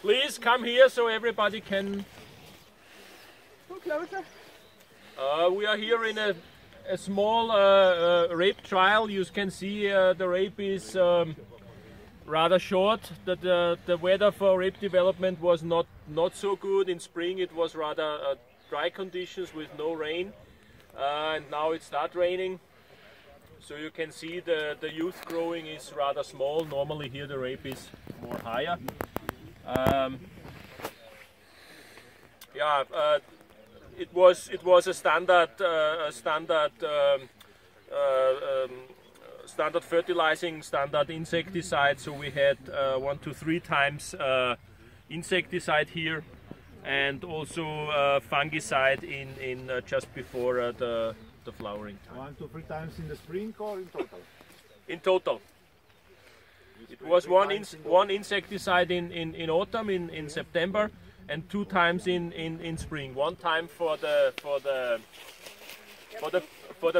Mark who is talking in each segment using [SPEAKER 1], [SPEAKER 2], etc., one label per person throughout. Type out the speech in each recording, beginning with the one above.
[SPEAKER 1] Please come here so everybody can. We are here in a small rape trial. You can see the rape is rather short. The weather for rape development was not so good. In spring it was rather dry conditions with no rain, and now it starts raining. So you can see the youth growing is rather small. Normally here the rape is more higher. It was a standard standard fertilizing, standard insecticide. So we had 1 to 3 times insecticide here, and also fungicide in just before the flowering time.
[SPEAKER 2] 1 to 3 times in the spring or in total?
[SPEAKER 1] In total. It was one insecticide in autumn, in September, and 2 times in spring. 1 time for the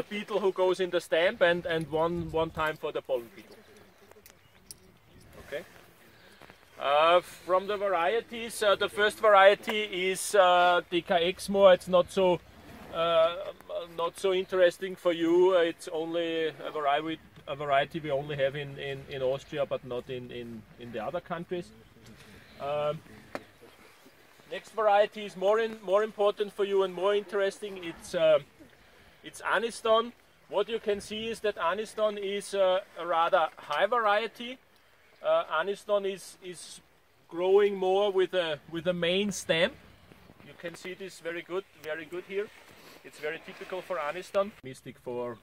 [SPEAKER 1] beetle who goes in the stamp, and one time for the pollen beetle. Okay. From the varieties, the first variety is Deca Exmoor. It's not so interesting for you. It's only a variety we only have in Austria, but not in the other countries. Next variety is more important for you and more interesting. It's Aniston. What you can see is that Aniston is a rather high variety. Aniston is growing more with a main stem. You can see this very good here. It's very typical for Aniston. Mystic for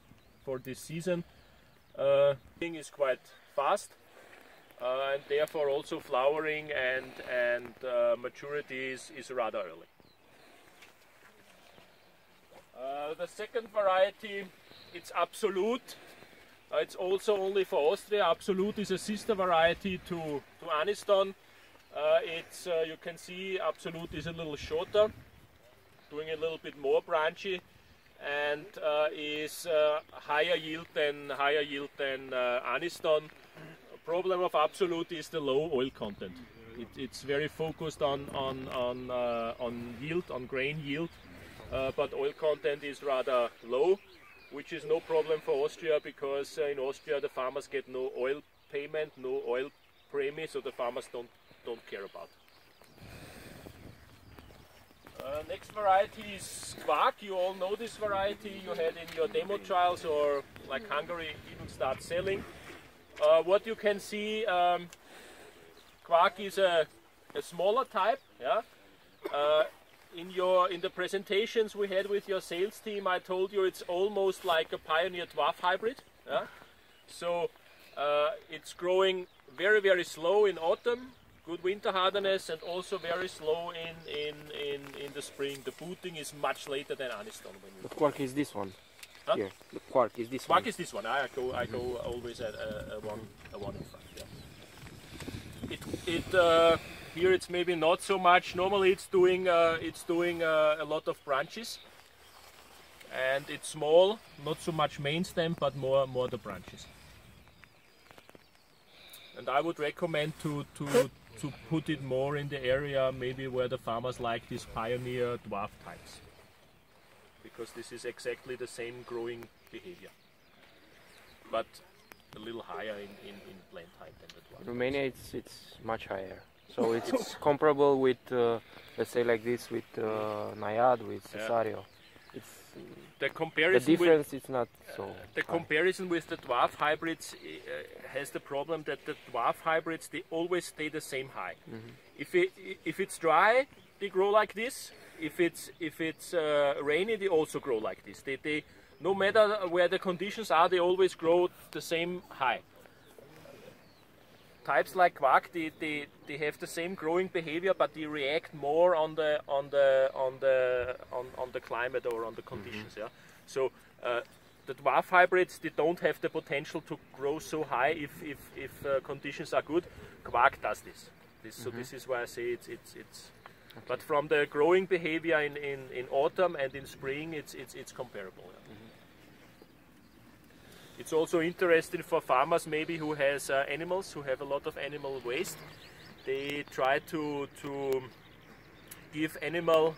[SPEAKER 1] this season. Thing is quite fast, and therefore also flowering and maturity is rather early. The second variety, it's Absolute. It's also only for Austria. Absolute is a sister variety to Aniston. You can see Absolute is a little shorter, doing a little bit more branchy, and is higher yield than Aniston. Problem of Absolute is the low oil content. It's very focused on yield, on grain yield, but oil content is rather low, which is no problem for Austria, because in Austria the farmers get no oil payment, no oil premium, so the farmers don't care about it. Next variety is Quark. You all know this variety. You had in your demo trials, or like Hungary even start selling. What you can see, Quark is a smaller type. Yeah. In the presentations we had with your sales team, I told you it's almost like a Pioneer dwarf hybrid. Yeah? So it's growing very slow in autumn, good winter hardiness, and also very slow in the spring. The booting is much later than Aniston.
[SPEAKER 3] The Quark is this one.
[SPEAKER 1] Huh?
[SPEAKER 3] Here. The Quark is this
[SPEAKER 1] Quark
[SPEAKER 3] one.
[SPEAKER 1] is this one. I go always at a one in front. Yeah. Here it's maybe not so much. Normally it's doing a lot of branches, and it's small, not so much main stem, but more the branches. And I would recommend to put it more in the area, maybe where the farmers like these Pioneer dwarf types, because this is exactly the same growing behavior, but a little higher in plant height than the dwarf.
[SPEAKER 3] In Romania it's much higher. So it's comparable with, let's say like this, with Naiad, with Cesario. It's
[SPEAKER 1] the comparison.
[SPEAKER 3] The difference is not so.
[SPEAKER 1] The comparison with the dwarf hybrids has the problem that the dwarf hybrids, they always stay the same high. Mm-hmm. If it's dry, they grow like this. If it's rainy, they also grow like this. They no matter where the conditions are, they always grow the same high. Types like Quark, they have the same growing behavior, but they react more on the climate or on the conditions. Mm-hmm. Yeah. So the dwarf hybrids, they don't have the potential to grow so high if conditions are good. Quark does this. So this is why I say it's
[SPEAKER 3] Okay.
[SPEAKER 1] But from the growing behavior in autumn and in spring, it's comparable. Yeah. It's also interesting for farmers maybe who has animals, who have a lot of animal waste. They try to give animal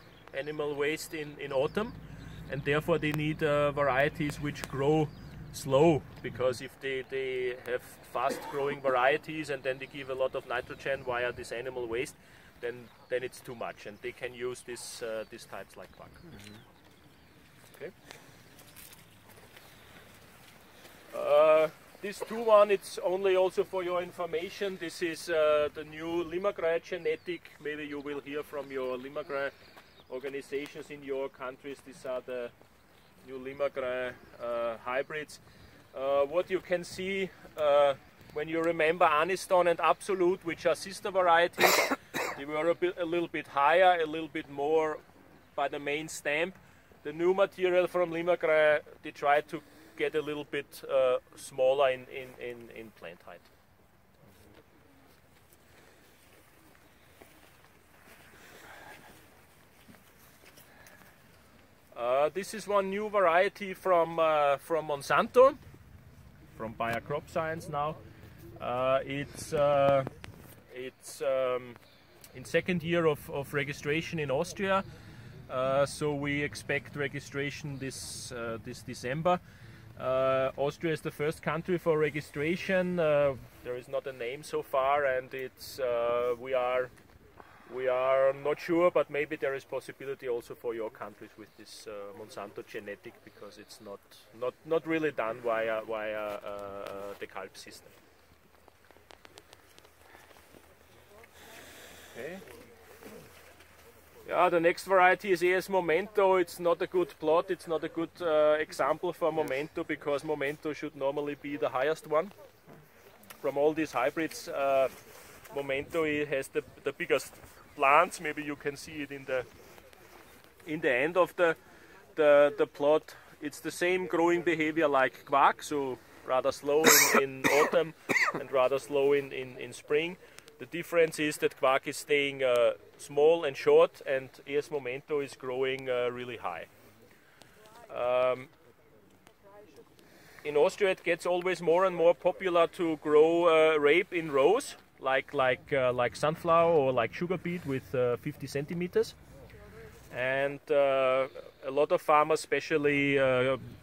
[SPEAKER 1] waste in autumn, and therefore they need varieties which grow slow, because if they have fast growing varieties and then they give a lot of nitrogen via this animal waste, then it's too much, and they can use these types like Quack. Okay. This 2-1, it's only also for your information. This is the new Limagray genetic. Maybe you will hear from your Limagray organizations in your countries. These are the new Limagray hybrids. What you can see when you remember Aniston and Absolute, which are sister varieties, they were a little bit higher, a little bit more by the main stamp. The new material from Limagray, they try to get a little bit smaller in plant height. This is one new variety from Monsanto, from Bayer Crop Science now. It's in second year of registration in Austria, so we expect registration this December. Austria is the first country for registration. There is not a name so far, and it's we are not sure, but maybe there is possibility also for your countries with this Monsanto genetic, because it's not really done via the Kalb system. Okay. Yeah, the next variety is ES Momento. It's not a good plot, it's not a good example for Momento, because Momento should normally be the highest one. From all these hybrids, Momento has the biggest plants. Maybe you can see it in the end of the plot. It's the same growing behavior like Quack, so rather slow in autumn and rather slow in spring. The difference is that Quack is staying small and short, and ES Momento is growing really high. In Austria it gets always more and more popular to grow rape in rows, like sunflower or like sugar beet with 50 centimeters. And a lot of farmers, especially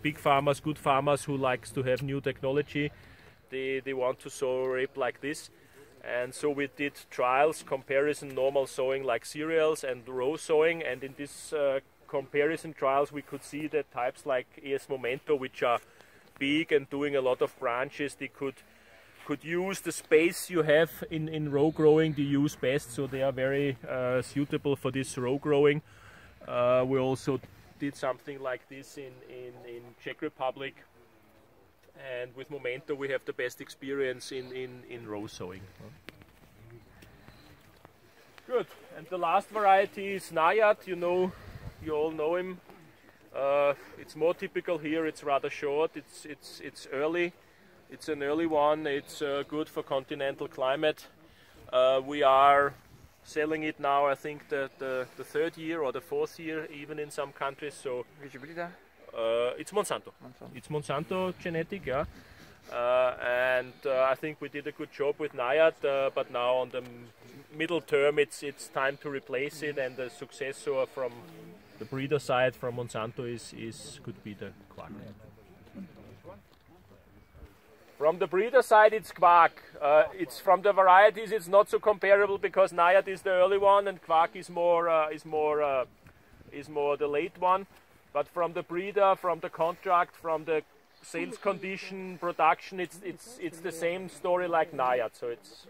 [SPEAKER 1] big farmers, good farmers who likes to have new technology, they want to sow rape like this. And so we did trials, comparison normal sowing like cereals and row sowing, and in this comparison trials we could see that types like ES Momento, which are big and doing a lot of branches, they could use the space you have in row growing, they use best, so they are very suitable for this row growing. We also did something like this in Czech Republic. And with Momento we have the best experience in row sowing. Good. And the last variety is Nayad. You all know him. It's more typical here. It's rather short. It's early. It's an early one. It's good for continental climate. We are selling it now, I think the third year or the fourth year even in some countries. So it's Monsanto. It's Monsanto genetic, yeah. And I think we did a good job with Nayad, but now on the middle term it's time to replace it, and the successor from the breeder side from Monsanto could be the Quack. From the breeder side it's Quack. It's from the varieties it's not so comparable, because Nayad is the early one and Quack is more the late one. But from the breeder, from the contract, from the sales condition, production, it's the same story like Nayad. So it's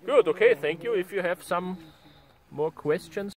[SPEAKER 1] good. Okay, thank you. If you have some more questions.